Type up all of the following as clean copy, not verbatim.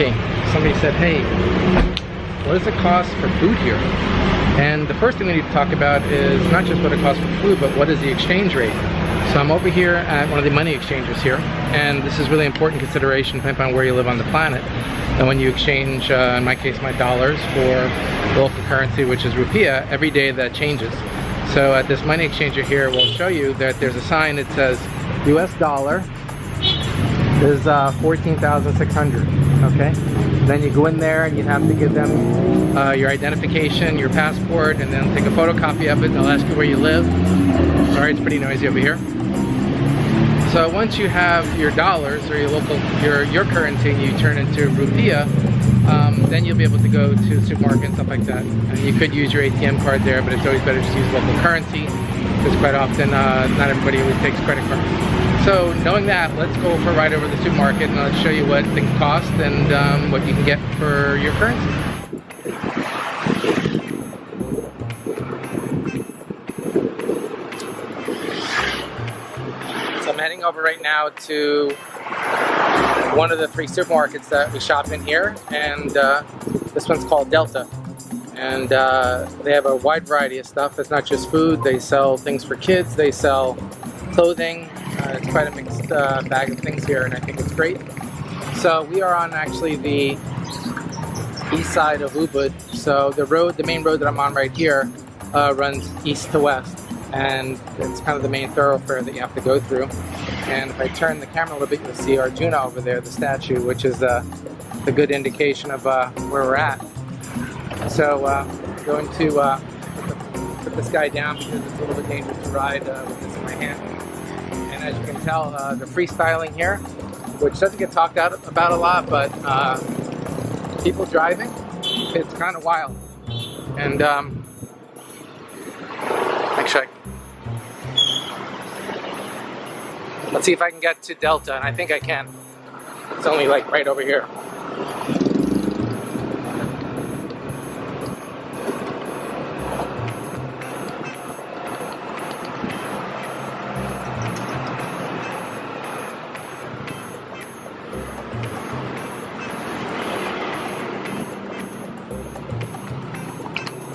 Okay, somebody said, hey, what does it cost for food here? And the first thing we need to talk about is not just what it costs for food, but what is the exchange rate. So I'm over here at one of the money exchangers here, and this is really important consideration depending on where you live on the planet. And when you exchange, in my case, my dollars for the local currency, which is rupiah, every day that changes. So at this money exchanger here, we'll show you that there's a sign that says US dollar is 14,600, okay? Then you go in there and you have to give them your identification, your passport, and then take a photocopy of it. They'll ask you where you live. Sorry, it's pretty noisy over here. So once you have your dollars or your local, your currency, and you turn into rupiah, then you'll be able to go to the supermarket and stuff like that. And you could use your ATM card there, but it's always better to use local currency because quite often not everybody always takes credit cards. So knowing that, let's go for a ride over to the supermarket and I'll show you what things cost and what you can get for your currency. So I'm heading over right now to one of the 3 supermarkets that we shop in here, and this one's called Delta. And they have a wide variety of stuff. It's not just food, they sell things for kids, they sell clothing. It's quite a mixed bag of things here, and I think it's great. So we are on actually the east side of Ubud. So the main road that I'm on right here runs east to west, and it's kind of the main thoroughfare that you have to go through. And if I turn the camera a little bit, you'll see Arjuna over there, the statue, which is a good indication of where we're at. So I'm going to put this guy down because it's a little bit dangerous to ride with this in my hand. And as you can tell, the freestyling here, which doesn't get talked about a lot, but people driving, it's kind of wild. And actually, let's see if I can get to Delta, and I think I can. It's only like right over here.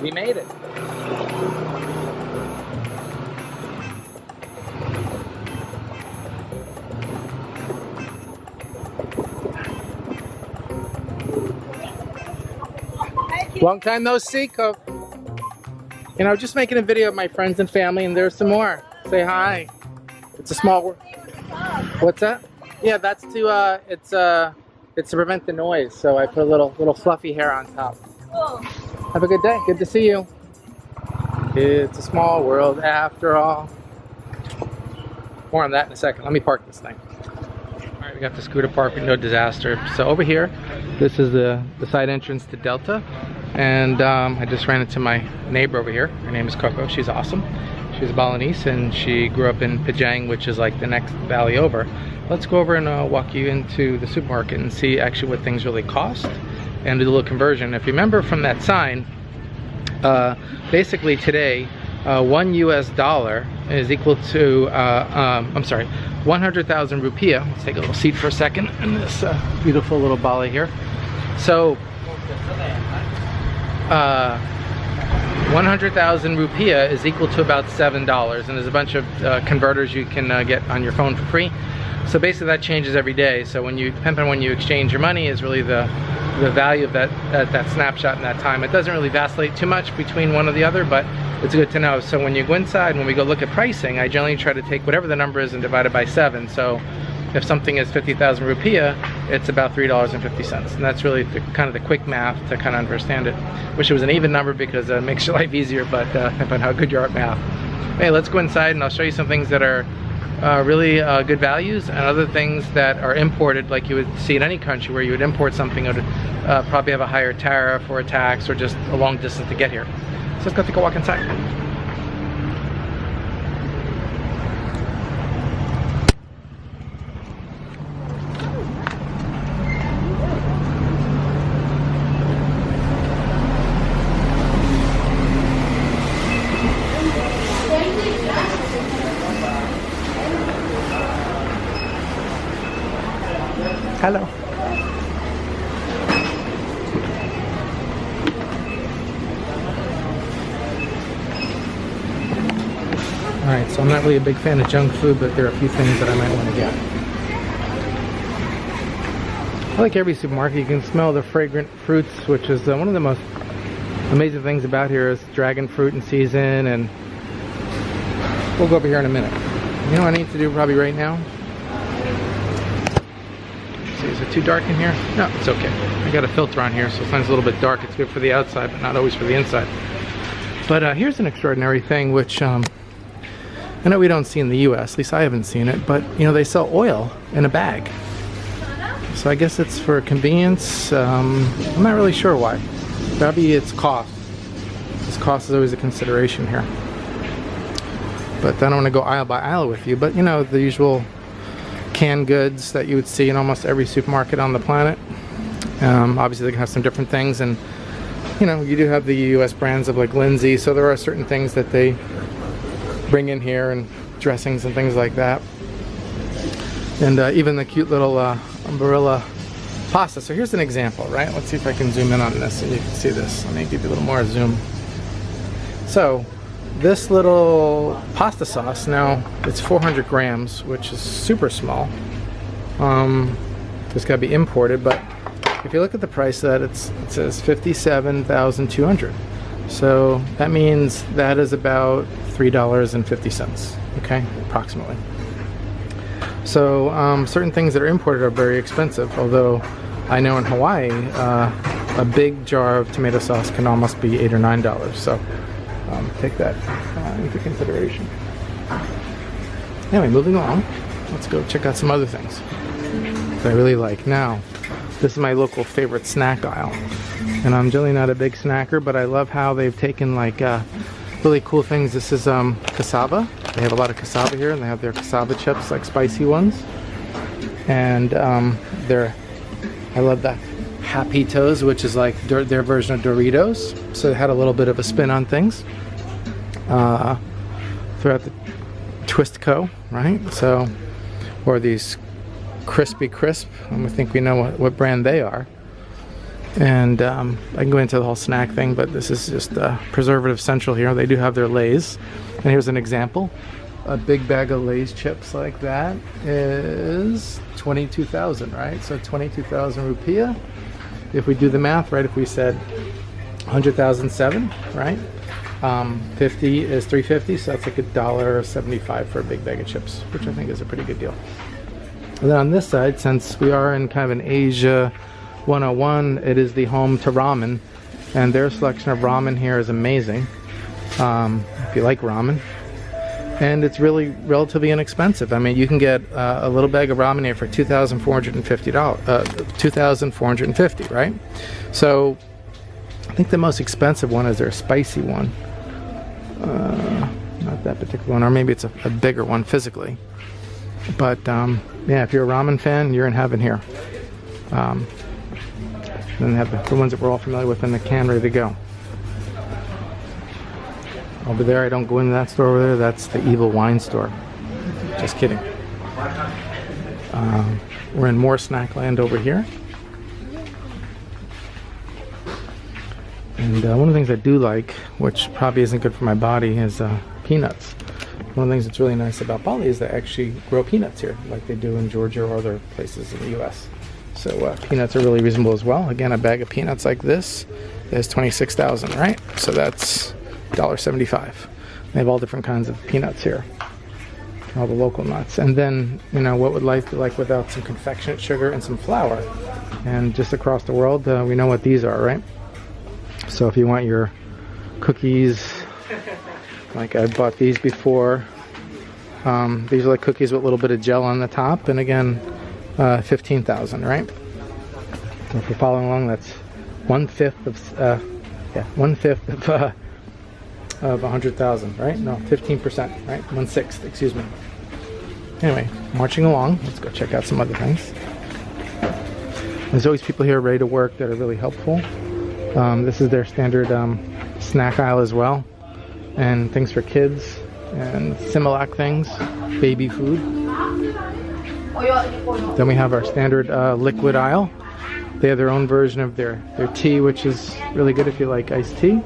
We made it. Long time no see, Coke. You know, just making a video of my friends and family, and there's some more. Say hi. It's a small world. What's that? Yeah, that's to it's to prevent the noise. So I put a little fluffy hair on top. Have a good day. Good to see you. It's a small world after all. More on that in a second. Let me park this thing. Alright, we got the scooter park with no disaster. So over here, this is the side entrance to Delta. And I just ran into my neighbor over here. Her name is Coco. She's awesome. She's Balinese and she grew up in Pajang, which is like the next valley over. Let's go over and walk you into the supermarket and see actually what things really cost and do a little conversion. If you remember from that sign, basically today, $1 US is equal to, 100,000 rupiah. Let's take a little seat for a second in this beautiful little Bali here. So, 100,000 rupiah is equal to about $7, and there's a bunch of converters you can get on your phone for free. So basically that changes every day. So depending on when you exchange your money is really the value of that snapshot in that time. It doesn't really vacillate too much between one or the other, but it's good to know. So when you go inside, when we go look at pricing, I generally try to take whatever the number is and divide it by 7. So if something is 50,000 rupiah, it's about $3.50. And that's really kind of the quick math to kind of understand it. Wish it was an even number because it makes your life easier, but depends on how good you are at math. Hey, let's go inside and I'll show you some things that are really good values, and other things that are imported, like you would see in any country where you would import something, it would probably have a higher tariff or a tax or just a long distance to get here. So let's go take a walk inside. Hello. Alright, so I'm not really a big fan of junk food, but there are a few things that I might want to get. I like every supermarket, you can smell the fragrant fruits, which is one of the most amazing things about here is dragon fruit in season, and we'll go over here in a minute. You know what I need to do probably right now? See, is it too dark in here? No, it's okay. I got a filter on here, so it's a little bit dark. It's good for the outside, but not always for the inside. But here's an extraordinary thing, which I know we don't see in the US, at least I haven't seen it, but you know, they sell oil in a bag. So I guess it's for convenience. I'm not really sure why. Probably it's cost. Because cost is always a consideration here. But I don't want to go aisle by aisle with you, but you know, the usual canned goods that you would see in almost every supermarket on the planet. Obviously they can have some different things, and you know, you do have the US brands of like Lindsay, so there are certain things that they bring in here, and dressings and things like that. And even the cute little umbrella pasta. So here's an example, right? Let's see if I can zoom in on this and you can see this. Let me give you a little more zoom. So this little pasta sauce, now it's 400 grams, which is super small. It's got to be imported, but if you look at the price of that, it says $57,200. So that means that is about $3.50, okay, approximately. So certain things that are imported are very expensive, although I know in Hawaii a big jar of tomato sauce can almost be $8 or $9. So take that into consideration. Anyway, moving along, let's go check out some other things that I really like. Now, this is my local favorite snack aisle, and I'm generally not a big snacker, but I love how they've taken like really cool things. This is cassava. They have a lot of cassava here, and they have their cassava chips, like spicy ones. And I love the Hapitos, which is like their version of Doritos. So they had a little bit of a spin on things. Throughout the Twist Co, right? So, or these Crispy Crisp. I think we know what brand they are. And I can go into the whole snack thing, but this is just preservative central here. They do have their Lay's. And here's an example. A big bag of Lay's chips like that is 22,000, right? So 22,000 rupiah. If we do the math, right, if we said 100,007, right? 50 is 350, so that's like $1.75 for a big bag of chips, which I think is a pretty good deal. And then on this side, since we are in kind of an Asia 101, it is the home to ramen, and their selection of ramen here is amazing. If you like ramen, and it's really relatively inexpensive. I mean, you can get a little bag of ramen here for $2,450, right? So I think the most expensive one is their spicy one. Not that particular one, or maybe it's a bigger one physically. But yeah, if you're a ramen fan, you're in heaven here. Then they have the ones that we're all familiar with in the can ready to go. Over there, I don't go into that store over there. That's the evil wine store. Just kidding. We're in more snack land over here. And one of the things I do like, which probably isn't good for my body, is peanuts. One of the things that's really nice about Bali is they actually grow peanuts here, like they do in Georgia or other places in the US. So peanuts are really reasonable as well. Again, a bag of peanuts like this is 26,000, right? So that's $1.75. They have all different kinds of peanuts here, all the local nuts. And then, you know, what would life be like without some confectionate sugar and some flour? And just across the world, we know what these are, right? So if you want your cookies, like I bought these before. These are like cookies with a little bit of gel on the top, and again, 15,000, right? So if you're following along, that's 1/5 of 100,000, right? No, 15%, right? 1/6, excuse me. Anyway, marching along, let's go check out some other things. There's always people here ready to work that are really helpful. This is their standard snack aisle as well, and things for kids and Similac things, baby food. Then we have our standard liquid aisle. They have their own version of their tea, which is really good if you like iced tea.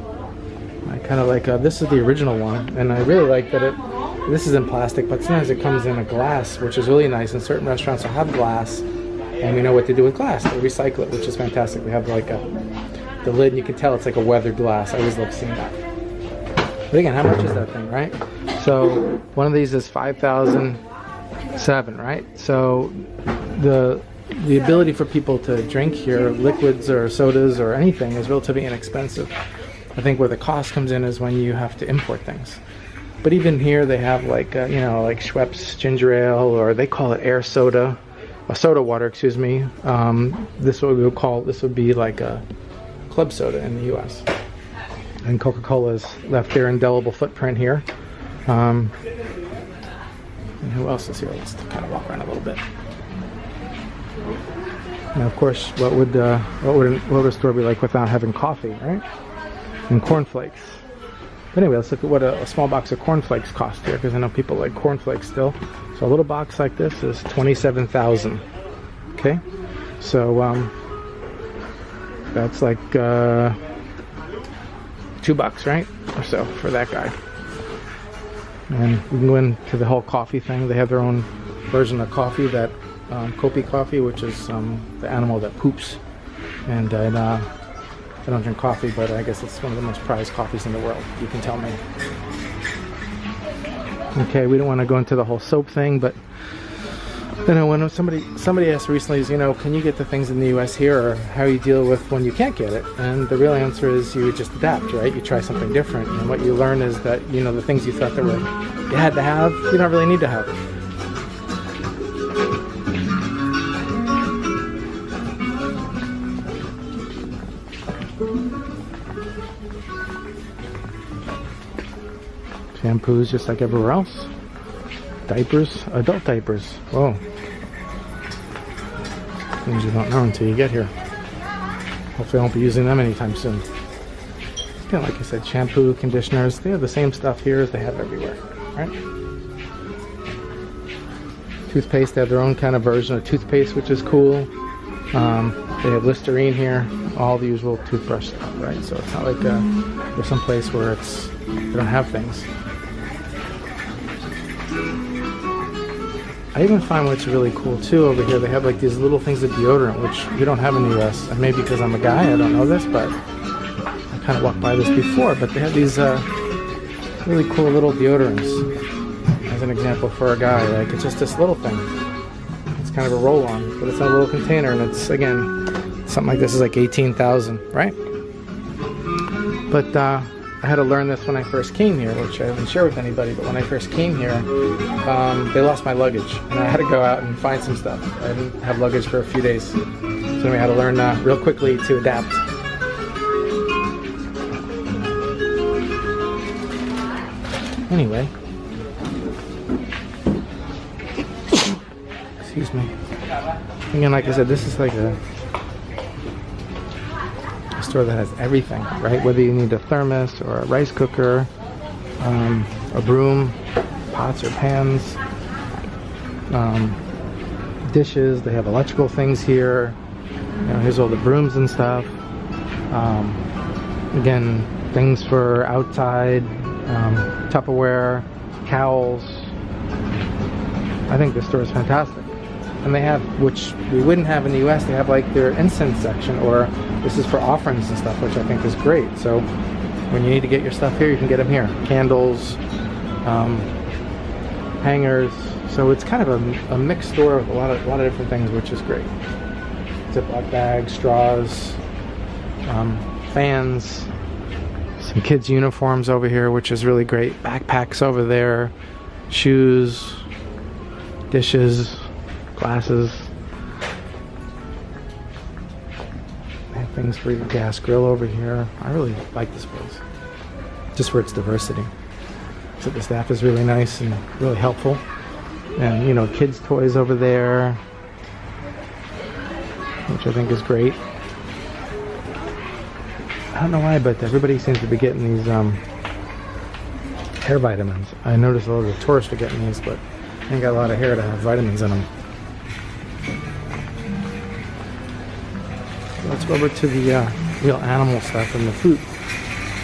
I kind of like, this is the original one, and I really like that it this is in plastic, but sometimes it comes in a glass, which is really nice. And certain restaurants will have glass, and we know what to do with glass. They recycle it, which is fantastic. We have like the lid, and you can tell it's like a weathered glass. I always love seeing that. But again, how much is that thing, right? So one of these is 5,007, right? So the ability for people to drink here, liquids or sodas or anything, is relatively inexpensive. I think where the cost comes in is when you have to import things. But even here they have like, you know, like Schweppes ginger ale, or they call it air soda, soda water, excuse me. This would be like a club soda in the US. And Coca-Cola's left their indelible footprint here. And who else is here? Let's kind of walk around a little bit. Now, of course, what would a store be like without having coffee, right? And cornflakes. But anyway, let's look at what a small box of cornflakes costs here, because I know people like cornflakes still. So a little box like this is 27,000. Okay, so that's like $2, right, or so for that guy. And we can go into the whole coffee thing. They have their own version of coffee, that Kopi coffee, which is the animal that poops. And I don't drink coffee, but I guess it's one of the most prized coffees in the world. You can tell me. Okay, we don't want to go into the whole soap thing, but you know, when somebody asked recently, is, you know, can you get the things in the U.S. here, or how you deal with when you can't get it? And the real answer is you just adapt, right? You try something different, and what you learn is that, you know, the things you thought that you had to have, you don't really need to have. Shampoos just like everywhere else. Diapers, adult diapers. Whoa. Things you don't know until you get here. Hopefully I won't be using them anytime soon. Again, like I said, shampoo, conditioners, they have the same stuff here as they have everywhere, right? Toothpaste, they have their own kind of version of toothpaste, which is cool. They have Listerine here, all the usual toothbrush stuff, right? So it's not like there's some place where they don't have things. I even find what's really cool too over here, they have like these little things of deodorant, which we don't have in the US. And maybe because I'm a guy, I don't know this, but I kind of walked by this before. But they have these really cool little deodorants, as an example for a guy. Like, it's just this little thing. It's kind of a roll-on, but it's in a little container, and it's, again, something like this is like 18,000, right? But I had to learn this when I first came here, which I haven't shared with anybody, but when I first came here, they lost my luggage, and I had to go out and find some stuff. I didn't have luggage for a few days, so we had to learn real quickly to adapt. Anyway, excuse me. Again, like I said, this is like a store that has everything, right? Whether you need a thermos or a rice cooker, a broom, pots or pans, dishes. They have electrical things here. You know, here's all the brooms and stuff. Again, things for outside, Tupperware, cowls. I think this store is fantastic. And they have, which we wouldn't have in the US, they have like their incense section, or this is for offerings and stuff, which I think is great. So when you need to get your stuff here, you can get them here. Candles, hangers. So it's kind of a mixed store with a lot of different things, which is great. Ziploc bags, straws, fans, some kids' uniforms over here, which is really great. Backpacks over there, shoes, dishes, glasses. They have things for your gas grill over here. I really like this place, just for its diversity. So the staff is really nice and really helpful. And, you know, kids' toys over there, which I think is great. I don't know why, but everybody seems to be getting these hair vitamins. I noticed a lot of the tourists are getting these, but I ain't got a lot of hair to have vitamins in them. Let's go over to the real animal stuff and the food.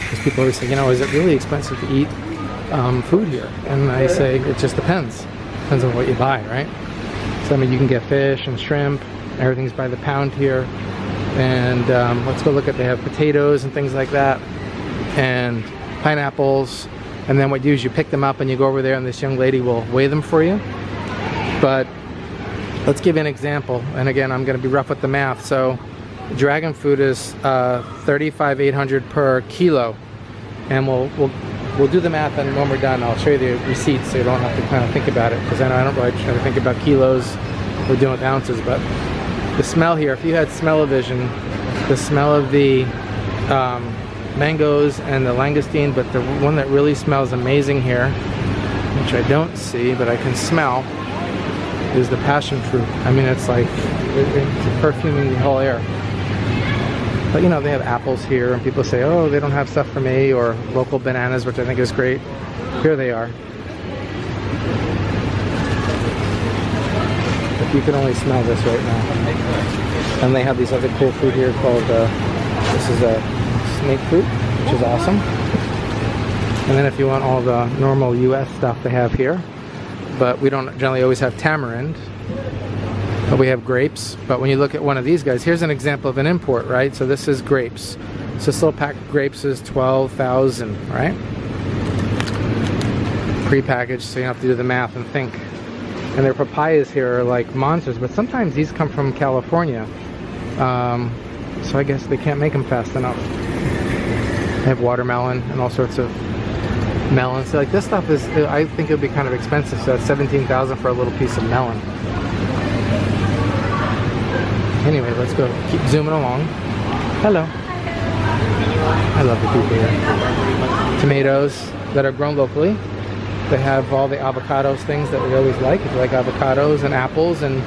Because people always say, you know, is it really expensive to eat food here, and I say it just depends on what you buy, right? So I mean, you can get fish and shrimp, everything's by the pound here, and let's go look at, they have potatoes and things like that, and pineapples, and then what you do is you pick them up and you go over there and this young lady will weigh them for you. But let's give you an example, and again, I'm going to be rough with the math. So dragon food is 35,800 per kilo, and we'll do the math, and when we're done I'll show you the receipts so you don't have to kind of think about it, because I know I don't really try to think about kilos, we're dealing with ounces. But the smell here, if you had smell-o-vision, the smell of the mangoes and the langoustine, but the one that really smells amazing here, which I don't see but I can smell, is the passion fruit. I mean, it's like it's perfuming the whole air. But you know, they have apples here, and people say, oh, they don't have stuff for me, or local bananas, which I think is great. Here they are. If you can only smell this right now. And they have these other cool fruit here called, this is a snake fruit, which is awesome. And then if you want all the normal US stuff they have here, but we don't generally always have tamarind. But we have grapes. But when you look at one of these guys, here's an example of an import, right? So this is grapes. So this little pack of grapes is 12,000, right? Pre-packaged, so you don't have to do the math and think. And their papayas here are like monsters, but sometimes these come from California. So I guess they can't make them fast enough. They have watermelon and all sorts of melons. So like this stuff is, I think it would be kind of expensive. So that's 17,000 for a little piece of melon. Anyway, let's go. Keep zooming along. Hello. I love the people here. Tomatoes that are grown locally. They have all the avocados things that we always like. If you like avocados and apples, and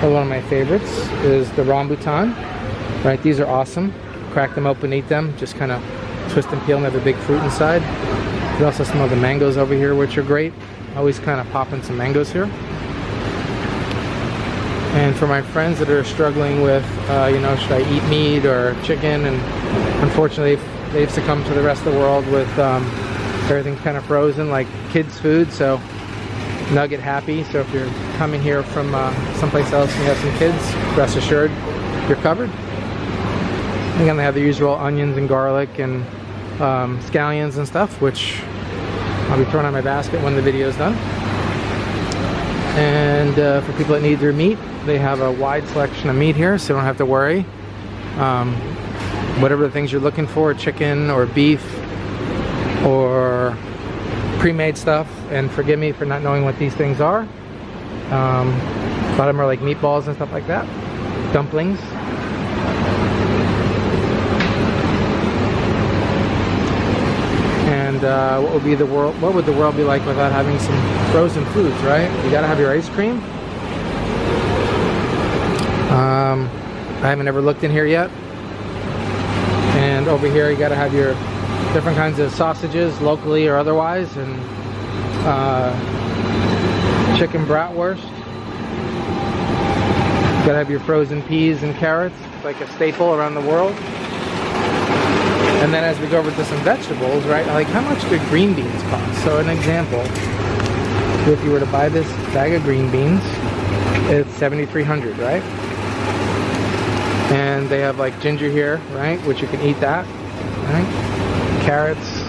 one of my favorites is the rambutan. Right, these are awesome. Crack them open, eat them. Just kind of twist and peel and have a big fruit inside. There's also some of the mangoes over here, which are great. Always kind of popping some mangoes here. And for my friends that are struggling with, you know, should I eat meat or chicken? And unfortunately, they've succumbed to the rest of the world with everything kind of frozen, like kids' food. So nugget happy. So if you're coming here from someplace else and you have some kids, rest assured, you're covered. Again, they have the usual onions and garlic and scallions and stuff, which I'll be throwing on my basket when the video is done. And for people that need their meat, they have a wide selection of meat here, so you don't have to worry. Whatever the things you're looking for, chicken or beef or pre-made stuff, and forgive me for not knowing what these things are. A lot of them are like meatballs and stuff like that. Dumplings. And what would the world be like without having some frozen foods, right? You gotta have your ice cream. I haven't ever looked in here yet. And over here you gotta have your different kinds of sausages, locally or otherwise, and chicken bratwurst. You gotta have your frozen peas and carrots, like a staple around the world. And then as we go over to some vegetables, right, like how much do green beans cost? So an example, if you were to buy this bag of green beans, it's $7,300, right? And they have like ginger here, right, which you can eat that, right? Carrots,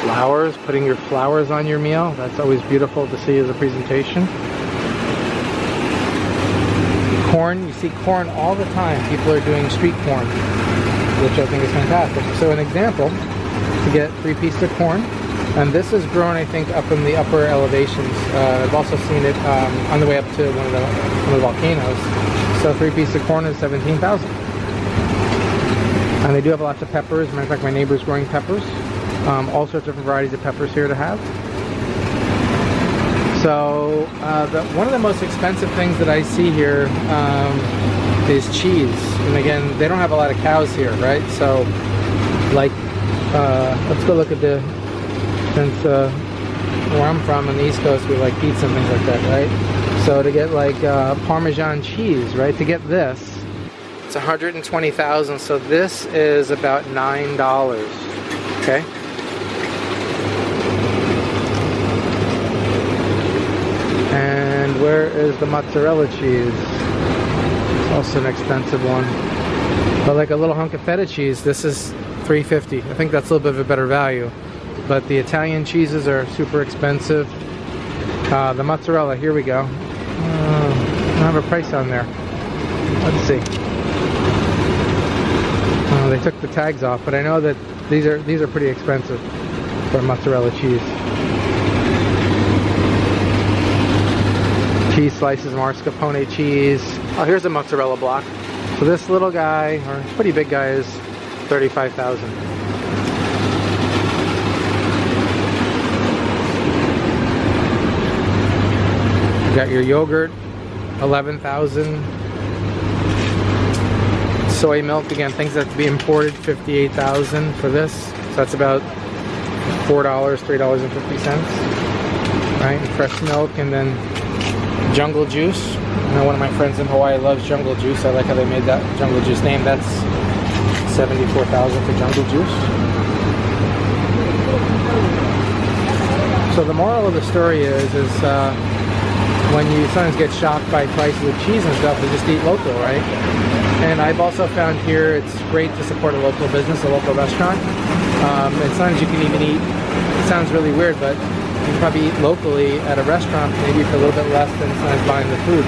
flowers, putting your flowers on your meal, that's always beautiful to see as a presentation. Corn, you see corn all the time. People are doing street corn, which I think is fantastic. So an example, to get 3 pieces of corn, and this is grown, I think, up in the upper elevations. I've also seen it on the way up to one of the volcanoes. So 3 pieces of corn is $17,000. And they do have lots of peppers. Matter of fact, my neighbor's growing peppers. All sorts of different varieties of peppers here to have. So one of the most expensive things that I see here is cheese. And again, they don't have a lot of cows here, right? So like, let's go look at since where I'm from on the East Coast, we like pizza and things like that, right? So to get like Parmesan cheese, right? To get this, it's 120,000. So this is about $9. Okay. And where is the mozzarella cheese? It's also an expensive one. But like a little hunk of feta cheese, this is $3.50. I think that's a little bit of a better value. But the Italian cheeses are super expensive. The mozzarella, here we go. I don't have a price on there. Let's see. They took the tags off, but I know that these are pretty expensive for mozzarella cheese. Cheese slices, mascarpone cheese. Oh, here's a mozzarella block. So this little guy, or pretty big guy, is $35,000. You got your yogurt, $11,000. Soy milk, again, things that have to be imported, $58,000 for this. So that's about $4, $3.50. Right, and fresh milk, and then jungle juice. I know one of my friends in Hawaii loves jungle juice. I like how they made that jungle juice name. That's $74,000 for jungle juice. So the moral of the story is when you sometimes get shocked by prices of cheese and stuff, you just eat local, right? And I've also found here it's great to support a local business, a local restaurant. And sometimes you can even eat, it sounds really weird, but you can probably eat locally at a restaurant maybe for a little bit less than sometimes buying the food.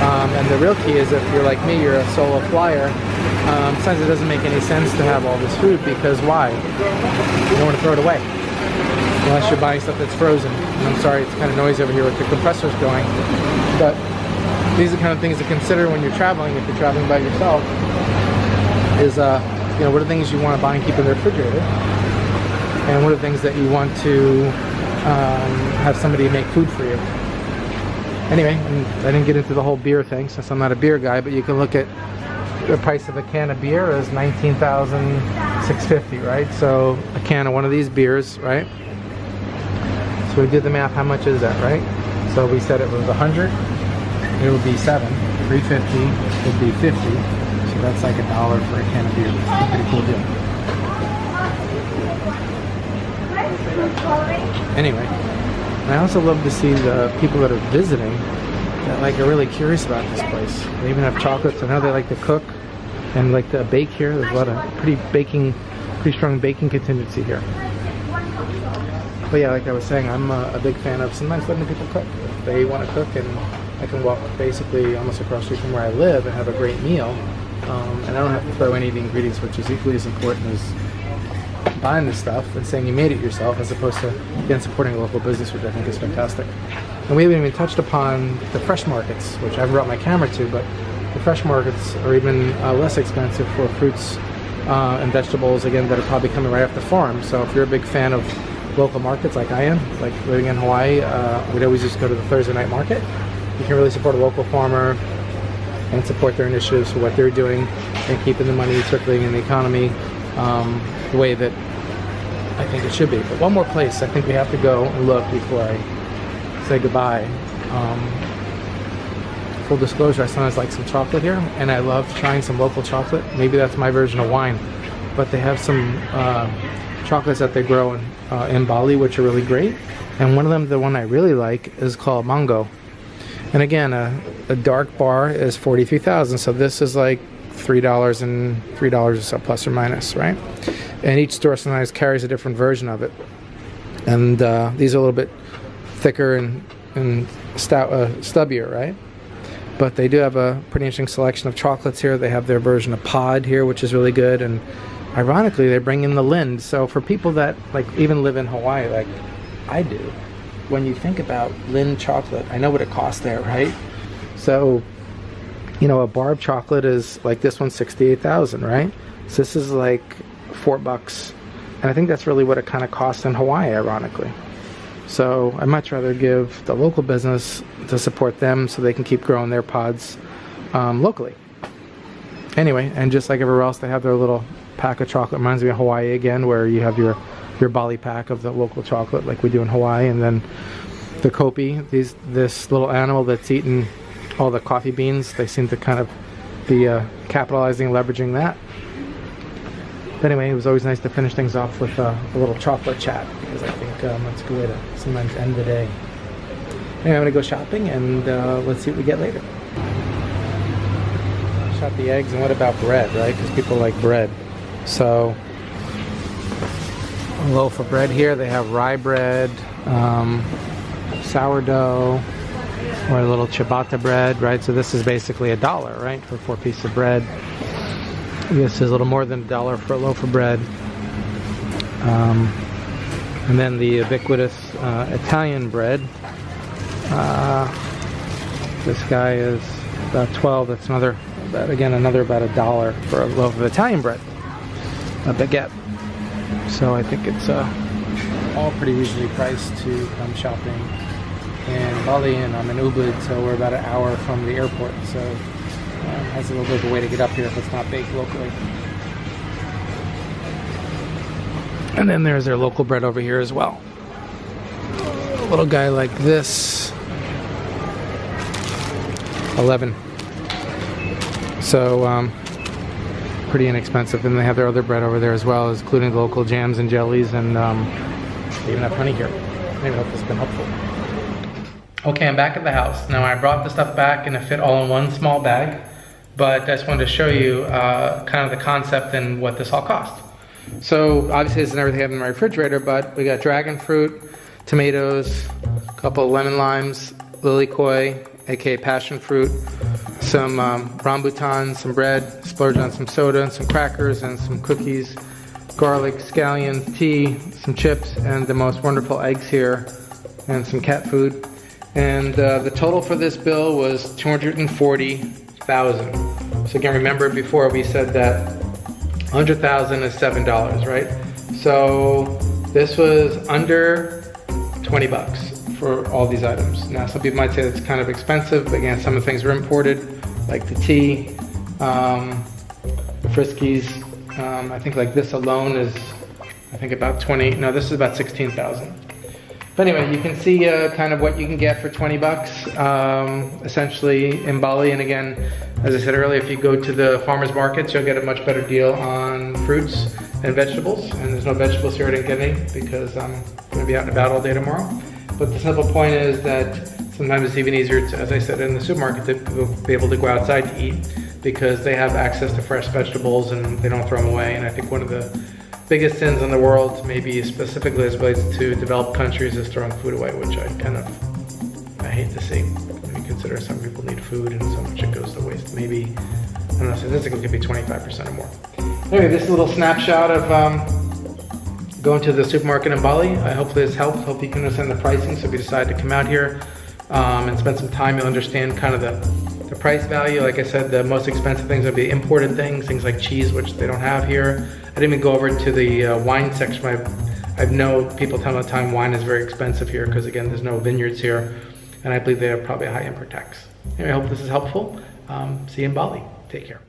And the real key is if you're like me, you're a solo flyer, sometimes it doesn't make any sense to have all this food, because why? You don't want to throw it away. Unless you're buying stuff that's frozen. And I'm sorry, it's kind of noisy over here with the compressors going. But these are the kind of things to consider when you're traveling, if you're traveling by yourself, is you know, what are the things you want to buy and keep in the refrigerator? And what are the things that you want to have somebody make food for you? Anyway, I didn't get into the whole beer thing since I'm not a beer guy, but you can look at the price of a can of beer is $19,650, right? So a can of one of these beers, right? So we did the math, how much is that, right? So we said it was 100, it would be 7, 350 would be 50. So that's like $1 for a can of beer. It's a pretty cool deal. Anyway, I also love to see the people that are visiting that like are really curious about this place. They even have chocolates. I know they like to cook and like to bake here. There's a lot of pretty strong baking contingency here. But yeah, like I was saying, I'm a big fan of sometimes letting people cook. If they want to cook, and I can walk basically almost across the street from where I live and have a great meal, and I don't have to throw any of the ingredients, which is equally as important as buying this stuff and saying you made it yourself, as opposed to, again, supporting a local business, which I think is fantastic. And we haven't even touched upon the fresh markets, which I haven't brought my camera to, but the fresh markets are even less expensive for fruits and vegetables, again, that are probably coming right off the farm. So if you're a big fan of local markets like I am, like living in Hawaii, we'd always just go to the Thursday night market. You can really support a local farmer and support their initiatives for what they're doing and keeping the money circulating in the economy the way that I think it should be. But one more place I think we have to go and look before I say goodbye. Full disclosure, I sometimes like some chocolate here, and I love trying some local chocolate. Maybe that's my version of wine, but they have some chocolates that they grow in Bali, which are really great. And one of them, the one I really like, is called Mango. And again, a dark bar is $43,000, so this is like $3 and $3 or so, plus or minus, right? And each store sometimes carries a different version of it. And these are a little bit thicker and stubbier, right? But they do have a pretty interesting selection of chocolates here. They have their version of pod here, which is really good. And ironically, they bring in the Lind. So for people that like even live in Hawaii, like I do, when you think about Lind chocolate, I know what it costs there, right? So, you know, a bar of chocolate is like this one's $68,000, right? So this is like $4, and I think that's really what it kind of costs in Hawaii, ironically. So I'd much rather give the local business to support them so they can keep growing their pods locally. Anyway, and just like everywhere else, they have their little pack of chocolate. Reminds me of Hawaii again, where you have your Bali pack of the local chocolate like we do in Hawaii, and then the kopi, this little animal that's eating all the coffee beans. They seem to kind of be capitalizing, leveraging that. But anyway, it was always nice to finish things off with a little chocolate chat, because I think that's a good way to sometimes end the day. Anyway, I'm gonna go shopping, and let's see what we get later. Shop the eggs, and what about bread, right? Because people like bread. So, a loaf of bread here. They have rye bread, sourdough, or a little ciabatta bread, right? So this is basically $1, right, for 4 pieces of bread. This is a little more than $1 for a loaf of bread. And then the ubiquitous Italian bread. This guy is about 12. That's another about $1 for a loaf of Italian bread, a baguette. So I think it's all pretty reasonably priced to come shopping in Bali, and I'm in Ubud, so we're about an hour from the airport. So has a little bit of a way to get up here if it's not baked locally. And then there's their local bread over here as well. A little guy like this, 11. So pretty inexpensive. And they have their other bread over there as well, including the local jams and jellies, and they even have honey here. Maybe I hope this has been helpful. Okay, I'm back at the house. Now I brought the stuff back and it fit all in one small bag, but I just wanted to show you kind of the concept and what this all cost. So obviously this isn't everything I have in my refrigerator, but we got dragon fruit, tomatoes, a couple of lemon limes, lilikoi, aka passion fruit, some rambutans, some bread, splurged on some soda and some crackers and some cookies, garlic, scallions, tea, some chips, and the most wonderful eggs here, and some cat food. And the total for this bill was $240,000. So again, remember before we said that 100,000 is $7, right? So this was under 20 bucks for all these items. Now some people might say that's kind of expensive, but again, some of the things were imported, like the tea, the Friskies. I think like this alone is, I think about 20, no, this is about 16,000. But anyway, you can see kind of what you can get for 20 bucks, essentially in Bali. And again, as I said earlier, if you go to the farmers markets, you'll get a much better deal on fruits and vegetables. And there's no vegetables here, I didn't get any because I'm going to be out and about all day tomorrow. But the simple point is that sometimes it's even easier to, as I said, in the supermarket to be able to go outside to eat, because they have access to fresh vegetables and they don't throw them away. And I think one of the biggest sins in the world, maybe specifically as relates to developed countries, is throwing food away, which I hate to see. When you consider some people need food and so much it goes to waste. Maybe, I don't know, statistically it could be 25% or more. Anyway, this is a little snapshot of going to the supermarket in Bali. I hope this helps. Hope you can understand the pricing. So if you decide to come out here and spend some time, you'll understand kind of the price value. Like I said, the most expensive things would be imported things like cheese, which they don't have here. I didn't even go over to the wine section. I know people tell me all the time wine is very expensive here because again, there's no vineyards here, and I believe they have probably a high import tax. Anyway, I hope this is helpful. See you in Bali. Take care.